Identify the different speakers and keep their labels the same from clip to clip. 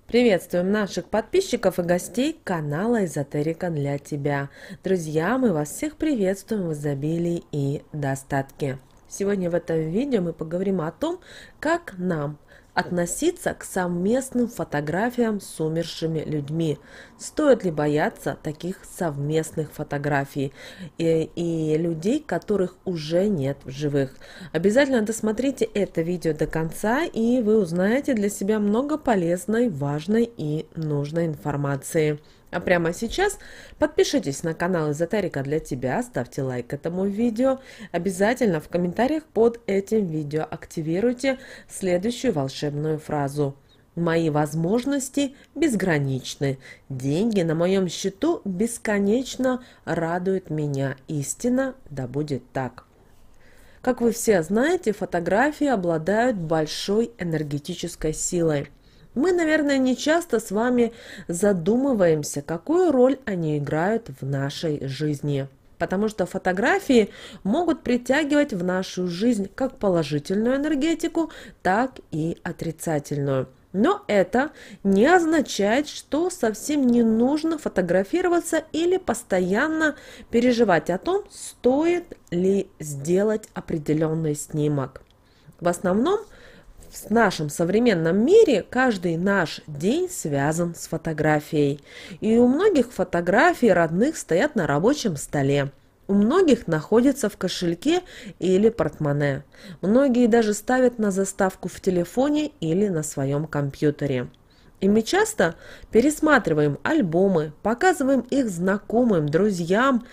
Speaker 1: Приветствуем наших подписчиков и гостей канала Эзотерика для тебя. Друзья, мы вас всех приветствуем в изобилии и достатке. Сегодня в этом видео мы поговорим о том, как нам относиться к совместным фотографиям с умершими людьми. Стоит ли бояться таких совместных фотографий и людей, которых уже нет в живых? Обязательно досмотрите это видео до конца, и вы узнаете для себя много полезной, важной и нужной информации. А прямо сейчас подпишитесь на канал Эзотерика для тебя, ставьте лайк этому видео. Обязательно в комментариях под этим видео активируйте следующую волшебную фразу. Мои возможности безграничны. Деньги на моем счету бесконечно радуют меня. Истина, да будет так. Как вы все знаете, фотографии обладают большой энергетической силой. Мы, наверное, не часто с вами задумываемся, какую роль они играют в нашей жизни. Потому что фотографии могут притягивать в нашу жизнь как положительную энергетику, так и отрицательную. Но это не означает, что совсем не нужно фотографироваться или постоянно переживать о том, стоит ли сделать определенный снимок. В основном, в нашем современном мире каждый наш день связан с фотографией. И у многих фотографии родных стоят на рабочем столе. У многих находятся в кошельке или портмоне. Многие даже ставят на заставку в телефоне или на своем компьютере. И мы часто пересматриваем альбомы, показываем их знакомым, друзьям,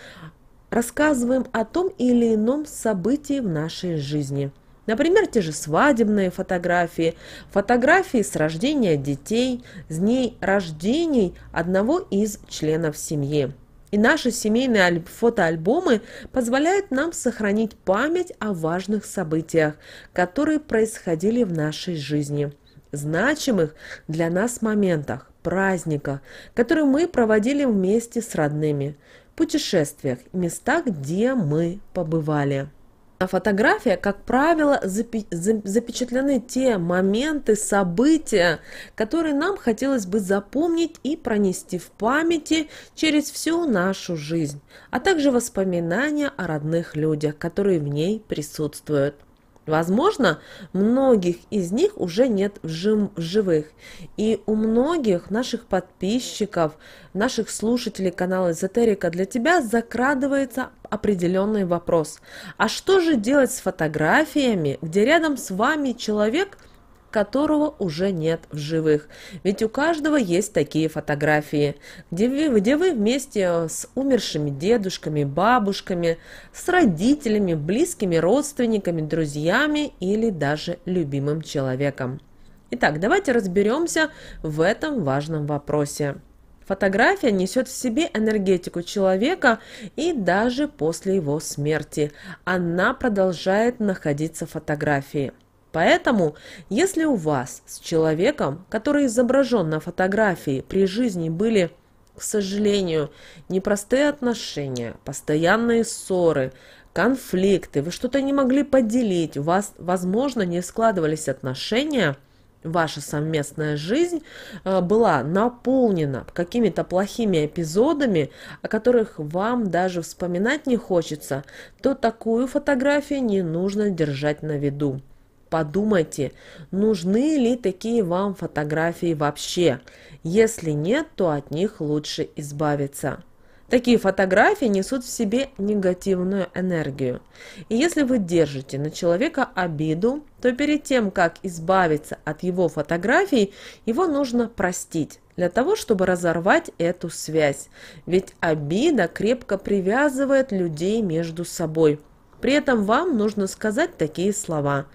Speaker 1: рассказываем о том или ином событии в нашей жизни. Например, те же свадебные фотографии, фотографии с рождения детей, с дней рождений одного из членов семьи. И наши семейные фотоальбомы позволяют нам сохранить память о важных событиях, которые происходили в нашей жизни, значимых для нас моментах, праздниках, которые мы проводили вместе с родными, путешествиях, местах, где мы побывали. На фотографиях, как правило, запечатлены те моменты, события, которые нам хотелось бы запомнить и пронести в памяти через всю нашу жизнь, а также воспоминания о родных людях, которые в ней присутствуют. Возможно, многих из них уже нет в живых, и у многих наших подписчиков, наших слушателей канала Эзотерика для тебя закрадывается определенный вопрос. А что же делать с фотографиями, где рядом с вами человек, которого уже нет в живых? Ведь у каждого есть такие фотографии, где вы вместе с умершими дедушками, бабушками, с родителями, близкими родственниками, друзьями или даже любимым человеком. Итак, давайте разберемся в этом важном вопросе. Фотография несет в себе энергетику человека, и даже после его смерти она продолжает находиться в фотографии. Поэтому, если у вас с человеком, который изображен на фотографии, при жизни были, к сожалению, непростые отношения, постоянные ссоры, конфликты, вы что-то не могли поделить, у вас, возможно, не складывались отношения, ваша совместная жизнь была наполнена какими-то плохими эпизодами, о которых вам даже вспоминать не хочется, то такую фотографию не нужно держать на виду. Подумайте, нужны ли такие вам фотографии вообще? Если нет, то от них лучше избавиться. Такие фотографии несут в себе негативную энергию. И если вы держите на человека обиду, то перед тем, как избавиться от его фотографий, его нужно простить, для того, чтобы разорвать эту связь. Ведь обида крепко привязывает людей между собой. При этом вам нужно сказать такие слова: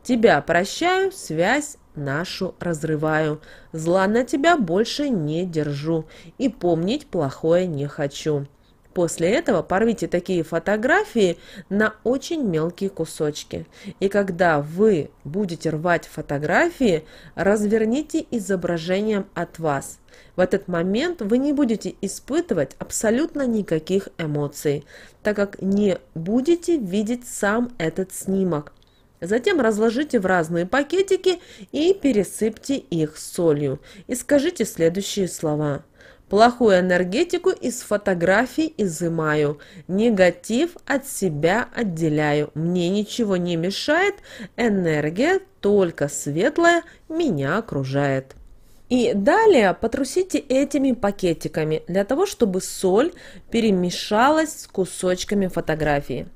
Speaker 1: «Тебя прощаю, связь нашу разрываю, зла на тебя больше не держу и помнить плохое не хочу». После этого порвите такие фотографии на очень мелкие кусочки. И когда вы будете рвать фотографии, разверните изображением от вас. В этот момент вы не будете испытывать абсолютно никаких эмоций, так как не будете видеть сам этот снимок. Затем разложите в разные пакетики и пересыпьте их солью. И скажите следующие слова. Плохую энергетику из фотографий изымаю, негатив от себя отделяю, мне ничего не мешает, энергия только светлая меня окружает. И далее потрусите этими пакетиками для того, чтобы соль перемешалась с кусочками фотографии.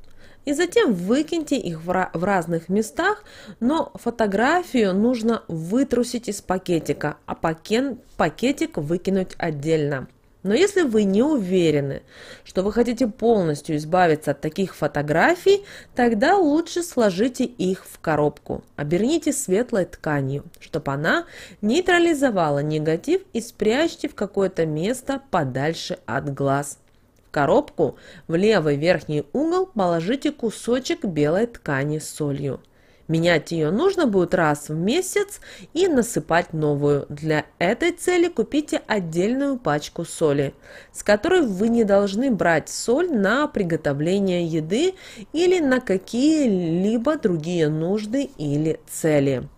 Speaker 1: И затем выкиньте их в разных местах, но фотографию нужно вытрусить из пакетика, а пакетик выкинуть отдельно. Но если вы не уверены, что вы хотите полностью избавиться от таких фотографий, тогда лучше сложите их в коробку. Оберните светлой тканью, чтобы она нейтрализовала негатив, и спрячьте в какое-то место подальше от глаз. В коробку в левый верхний угол положите кусочек белой ткани с солью. Менять ее нужно будет раз в месяц и насыпать новую. Для этой цели купите отдельную пачку соли, с которой вы не должны брать соль на приготовление еды или на какие-либо другие нужды или цели.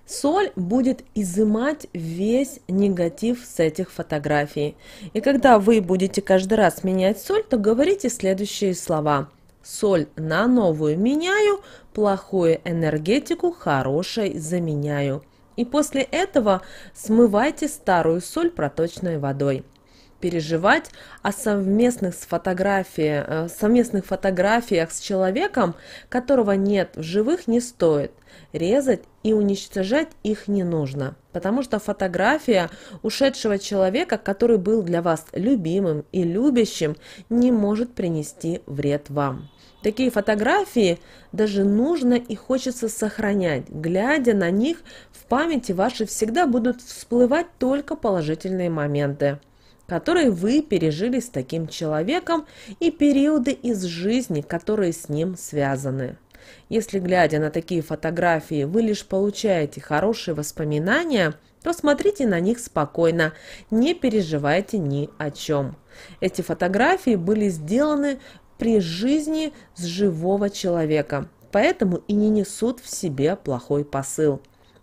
Speaker 1: Соль будет изымать весь негатив с этих фотографий. И когда вы будете каждый раз менять соль, то говорите следующие слова. Соль на новую меняю, плохую энергетику хорошей заменяю. И после этого смывайте старую соль проточной водой. Переживать о совместных фотографиях с человеком, которого нет в живых, не стоит. Резать и уничтожать их не нужно, потому что фотография ушедшего человека, который был для вас любимым и любящим, не может принести вред вам. Такие фотографии даже нужно и хочется сохранять. Глядя на них, в памяти вашей всегда будут всплывать только положительные моменты, которые вы пережили с таким человеком, и периоды из жизни, которые с ним связаны. Если, глядя на такие фотографии, вы лишь получаете хорошие воспоминания, то смотрите на них спокойно, не переживайте ни о чем. Эти фотографии были сделаны при жизни с живого человека, поэтому и не несут в себе плохой посыл.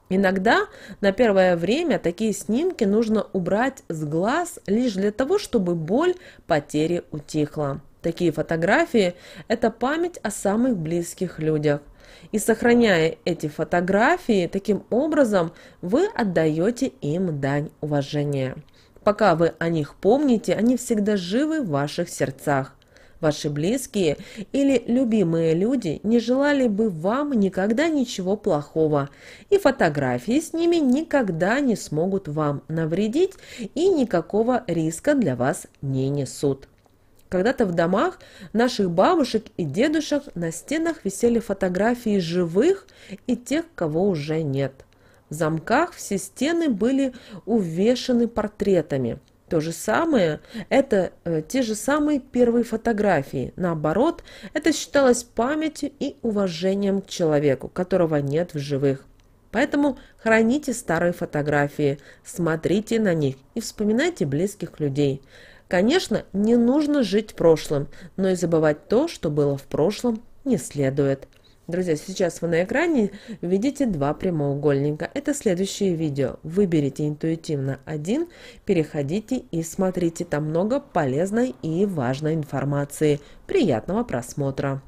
Speaker 1: Иногда на первое время такие снимки нужно убрать с глаз лишь для того, чтобы боль потери утихла. Такие фотографии – это память о самых близких людях. И сохраняя эти фотографии, таким образом вы отдаете им дань уважения. Пока вы о них помните, они всегда живы в ваших сердцах. Ваши близкие или любимые люди не желали бы вам никогда ничего плохого, и фотографии с ними никогда не смогут вам навредить и никакого риска для вас не несут. Когда-то в домах наших бабушек и дедушек на стенах висели фотографии живых и тех, кого уже нет. В замках все стены были увешаны портретами. То же самое, это те же самые первые фотографии. Наоборот, это считалось памятью и уважением к человеку, которого нет в живых. Поэтому храните старые фотографии, смотрите на них и вспоминайте близких людей. Конечно, не нужно жить прошлым, но и забывать то, что было в прошлом, не следует. Друзья, сейчас вы на экране видите два прямоугольника. Это следующее видео. Выберите интуитивно один, переходите и смотрите. Там много полезной и важной информации. Приятного просмотра!